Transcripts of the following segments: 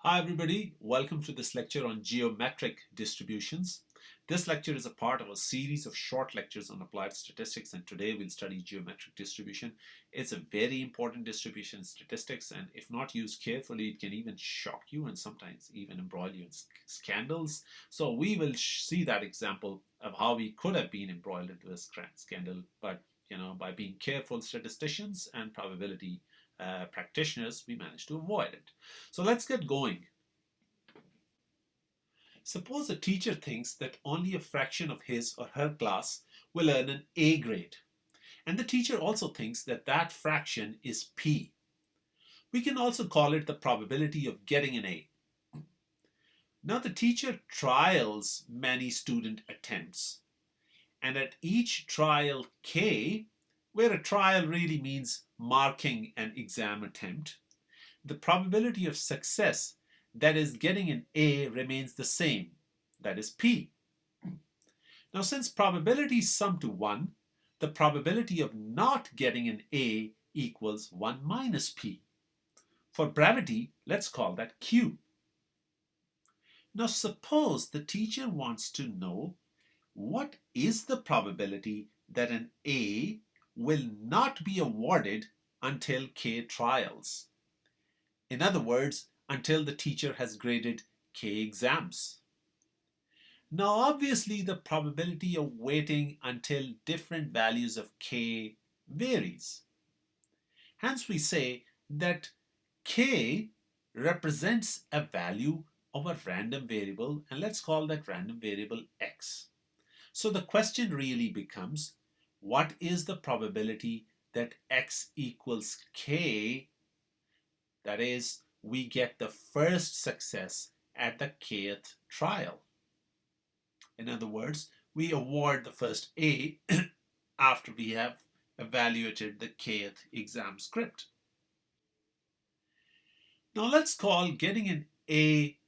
Hi everybody, welcome to this lecture on geometric distributions. This lecture is a part of a series of short lectures on applied statistics, and today we'll study geometric distribution. It's a very important distribution in statistics, and if not used carefully it can even shock you and sometimes even embroil you in scandals. So we will see that example of how we could have been embroiled into a scandal, but by being careful statisticians and probability practitioners, we managed to avoid it. So let's get going. Suppose a teacher thinks that only a fraction of his or her class will earn an A grade, and the teacher also thinks that that fraction is P. We can also call it the probability of getting an A. Now the teacher trials many student attempts, and at each trial K, where a trial really means marking an exam attempt, the probability of success, that is getting an A, remains the same, that is P. Now since probabilities sum to 1, the probability of not getting an A equals 1 minus P. For brevity, let's call that Q. Now suppose the teacher wants to know what is the probability that an A will not be awarded until K trials. In other words, until the teacher has graded K exams. Now obviously the probability of waiting until different values of K varies. Hence we say that K represents a value of a random variable, and let's call that random variable X. So the question really becomes, what is the probability that X equals K? That is, we get the first success at the kth trial. In other words, we award the first A after we have evaluated the kth exam script. Now let's call getting an A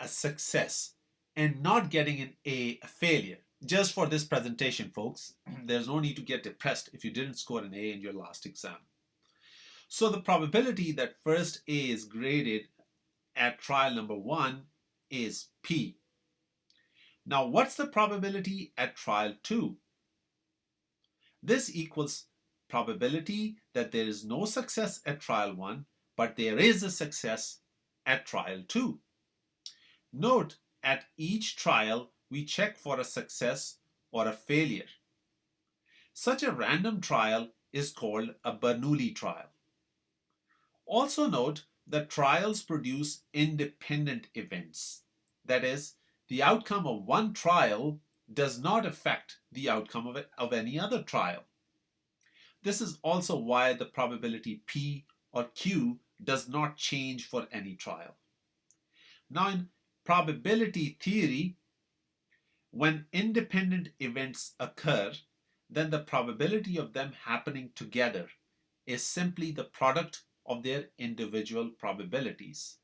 a success and not getting an A a failure. Just for this presentation, folks, there's no need to get depressed if you didn't score an A in your last exam. So the probability that first A is graded at trial number 1 is P. Now what's the probability at trial 2? This equals probability that there is no success at trial 1, but there is a success at trial 2. Note, at each trial we check for a success or a failure. Such a random trial is called a Bernoulli trial. Also note that trials produce independent events. That is, the outcome of one trial does not affect the outcome of any other trial. This is also why the probability P or Q does not change for any trial. Now in probability theory, when independent events occur, then the probability of them happening together is simply the product of their individual probabilities.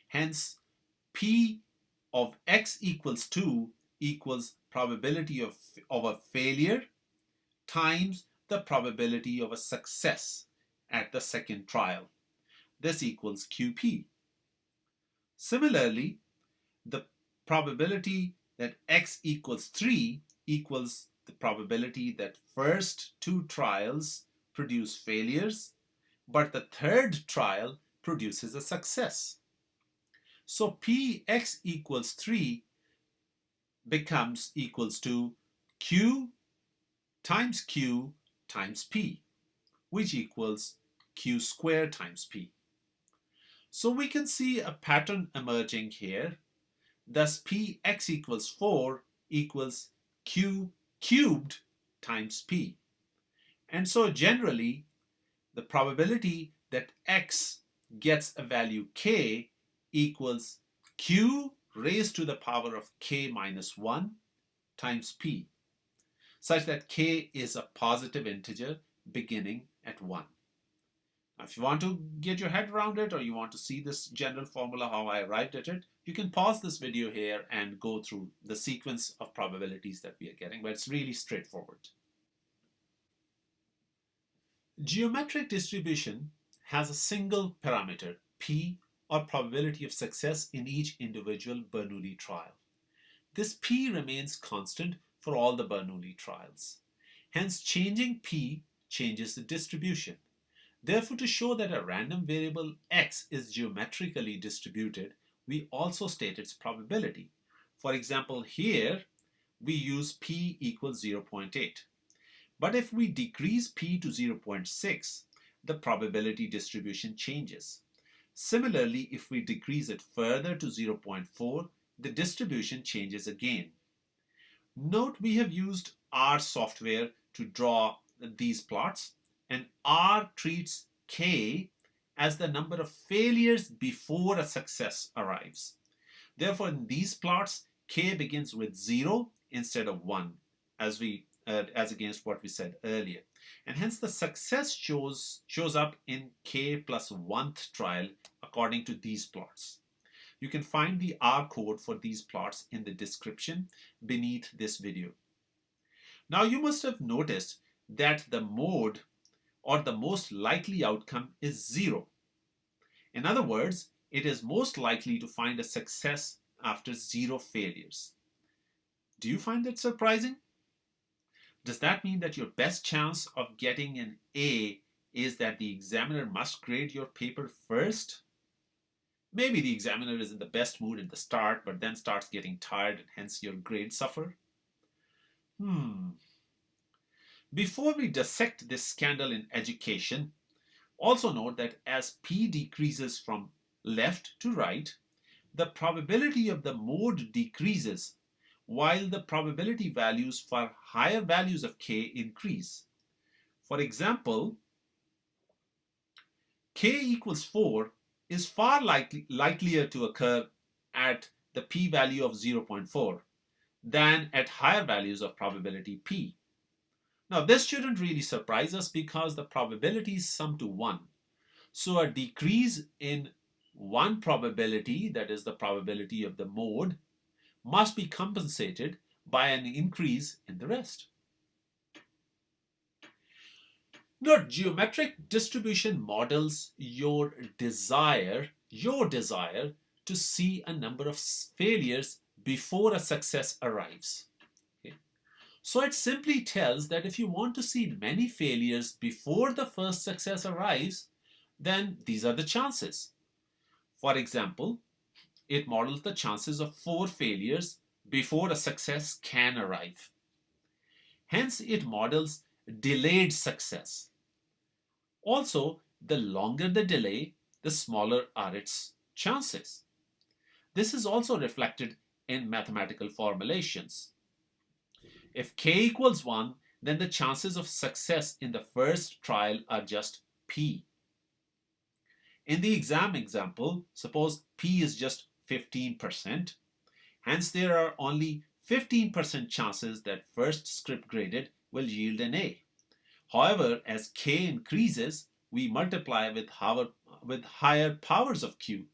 Hence, P of X equals 2 equals probability of a failure times the probability of a success at the second trial. This equals QP. Similarly, the probability that X equals 3 equals the probability that first 2 trials produce failures, but the third trial produces a success. So Px equals 3 becomes equals to Q times Q times P, which equals Q squared times P. So we can see a pattern emerging here. Thus Px equals 4 equals Q cubed times P. And so generally, the probability that X gets a value K equals Q raised to the power of K minus 1 times P, such that K is a positive integer beginning at 1. Now, if you want to get your head around it, or you want to see this general formula, how I arrived at it, you can pause this video here and go through the sequence of probabilities that we are getting, but it's really straightforward. Geometric distribution has a single parameter, P, or probability of success in each individual Bernoulli trial. This P remains constant for all the Bernoulli trials. Hence, changing P changes the distribution. Therefore, to show that a random variable x is geometrically distributed, we also state its probability. For example, here we use P equals 0.8. But if we decrease P to 0.6, the probability distribution changes. Similarly, if we decrease it further to 0.4, the distribution changes again. Note we have used R software to draw these plots, and R treats K as the number of failures before a success arrives. Therefore, in these plots, K begins with 0 instead of 1, as against what we said earlier. And hence the success shows up in K plus 1th trial according to these plots. You can find the R code for these plots in the description beneath this video. Now you must have noticed that the mode or the most likely outcome is 0. In other words, it is most likely to find a success after 0 failures. Do you find that surprising? Does that mean that your best chance of getting an A is that the examiner must grade your paper first? Maybe the examiner is in the best mood at the start, but then starts getting tired and hence your grades suffer? Before we dissect this scandal in education, also note that as P decreases from left to right, the probability of the mode decreases while the probability values for higher values of K increase. For example, K equals 4 is far likelier to occur at the P value of 0.4 than at higher values of probability P. Now this shouldn't really surprise us because the probabilities sum to 1. So a decrease in one probability, that is the probability of the mode, must be compensated by an increase in the rest. Note, geometric distribution models your desire to see a number of failures before a success arrives. Okay. So it simply tells that if you want to see many failures before the first success arrives, then these are the chances. For example, it models the chances of 4 failures before a success can arrive. Hence, it models delayed success. Also, the longer the delay, the smaller are its chances. This is also reflected in mathematical formulations. If K equals 1, then the chances of success in the first trial are just P. In the exam example, suppose P is just 15%. Hence, there are only 15% chances that first script graded will yield an A. However, as K increases, we multiply with higher powers of Q.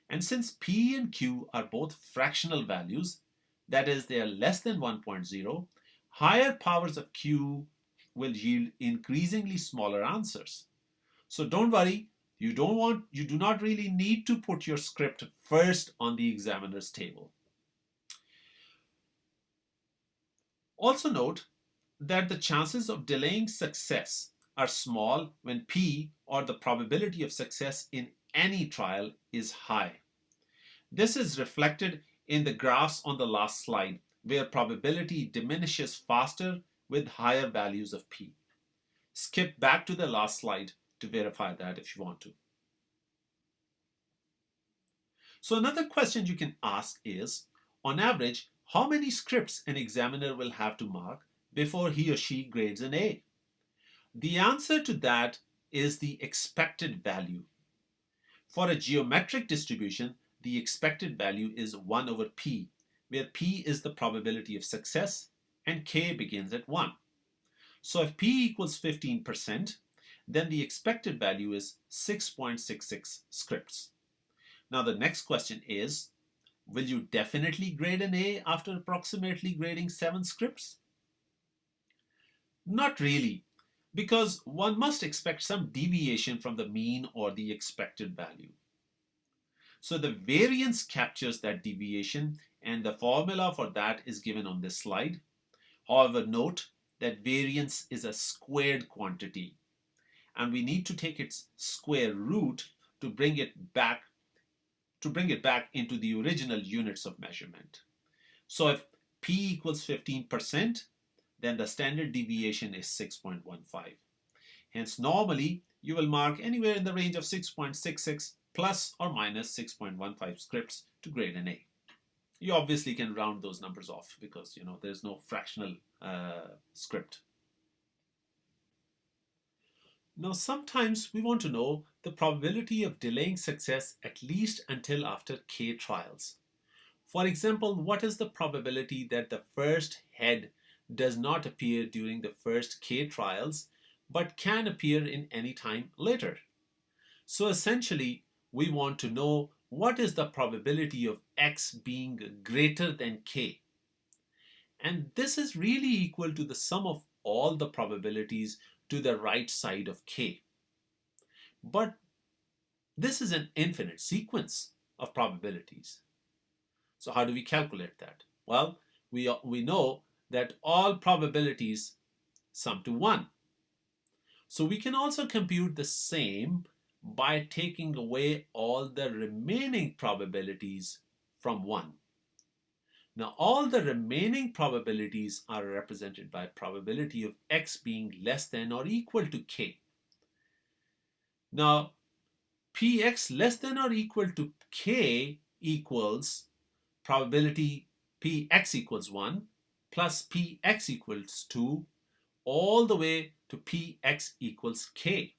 And since P and Q are both fractional values, that is, they are less than 1.0, higher powers of Q will yield increasingly smaller answers. So don't worry, you do not really need to put your script first on the examiner's table. Also note that the chances of delaying success are small when P, or the probability of success in any trial, is high. This is reflected in the graphs on the last slide, where probability diminishes faster with higher values of P. Skip back to the last slide to verify that if you want to. So another question you can ask is, on average, how many scripts an examiner will have to mark before he or she grades an A? The answer to that is the expected value. For a geometric distribution, the expected value is 1 over P, where P is the probability of success and K begins at 1. So if P equals 15%, then the expected value is 6.66 scripts. Now the next question is, will you definitely grade an A after approximately grading 7 scripts? Not really, because one must expect some deviation from the mean or the expected value. So the variance captures that deviation, and the formula for that is given on this slide. However, note that variance is a squared quantity, and we need to take its square root to bring it back into the original units of measurement. So if P equals 15%, then the standard deviation is 6.15. Hence, normally you will mark anywhere in the range of 6.66 plus or minus 6.15 scripts to grade an A. You obviously can round those numbers off because there's no fractional script. Now, sometimes we want to know the probability of delaying success at least until after K trials. For example, what is the probability that the first head does not appear during the first K trials but can appear in any time later? So essentially, we want to know what is the probability of X being greater than K. And this is really equal to the sum of all the probabilities to the right side of K. But this is an infinite sequence of probabilities. So how do we calculate that? Well, we know that all probabilities sum to 1. So we can also compute the same by taking away all the remaining probabilities from 1. Now, all the remaining probabilities are represented by probability of X being less than or equal to K. Now, Px less than or equal to K equals probability Px equals 1 plus Px equals 2 all the way to Px equals K.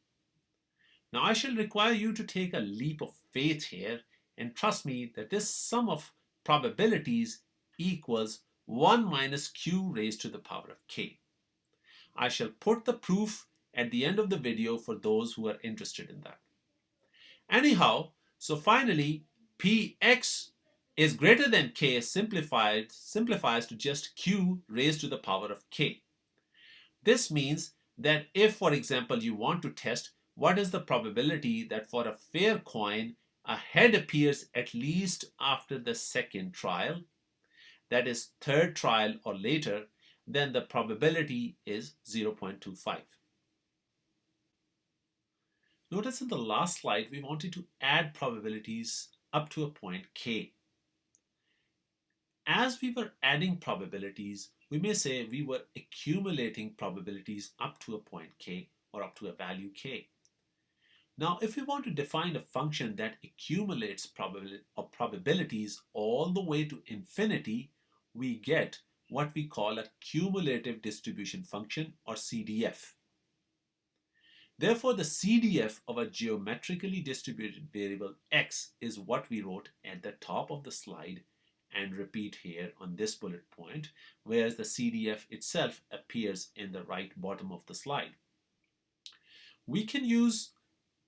Now, I shall require you to take a leap of faith here and trust me that this sum of probabilities equals 1 minus q raised to the power of k. I shall put the proof at the end of the video for those who are interested in that. Anyhow, so finally, Px is greater than k simplifies to just q raised to the power of k. This means that if, for example, you want to test what is the probability that for a fair coin, a head appears at least after the second trial, that is third trial or later, then the probability is 0.25. Notice in the last slide, we wanted to add probabilities up to a point k. As we were adding probabilities, we may say we were accumulating probabilities up to a point k or up to a value k. Now, if we want to define a function that accumulates probabilities all the way to infinity, we get what we call a cumulative distribution function, or CDF. Therefore, the CDF of a geometrically distributed variable x is what we wrote at the top of the slide and repeat here on this bullet point, whereas the CDF itself appears in the right bottom of the slide. We can use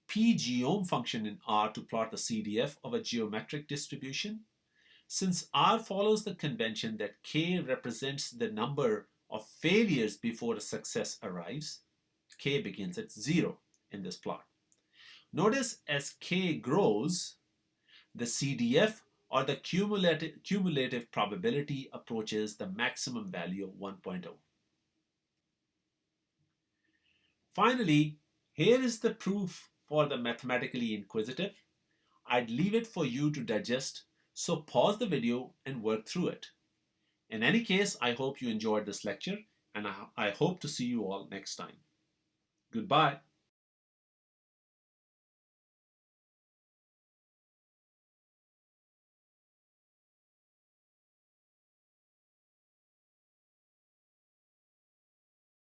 dgeom function in R to plot the CDF of a geometric distribution. Since R follows the convention that k represents the number of failures before a success arrives, k begins at 0 in this plot. Notice as k grows, the CDF or the cumulative probability approaches the maximum value of 1.0. Finally, here is the proof for the mathematically inquisitive. I'd leave it for you to digest, so pause the video and work through it. In any case, I hope you enjoyed this lecture, and I hope to see you all next time. Goodbye.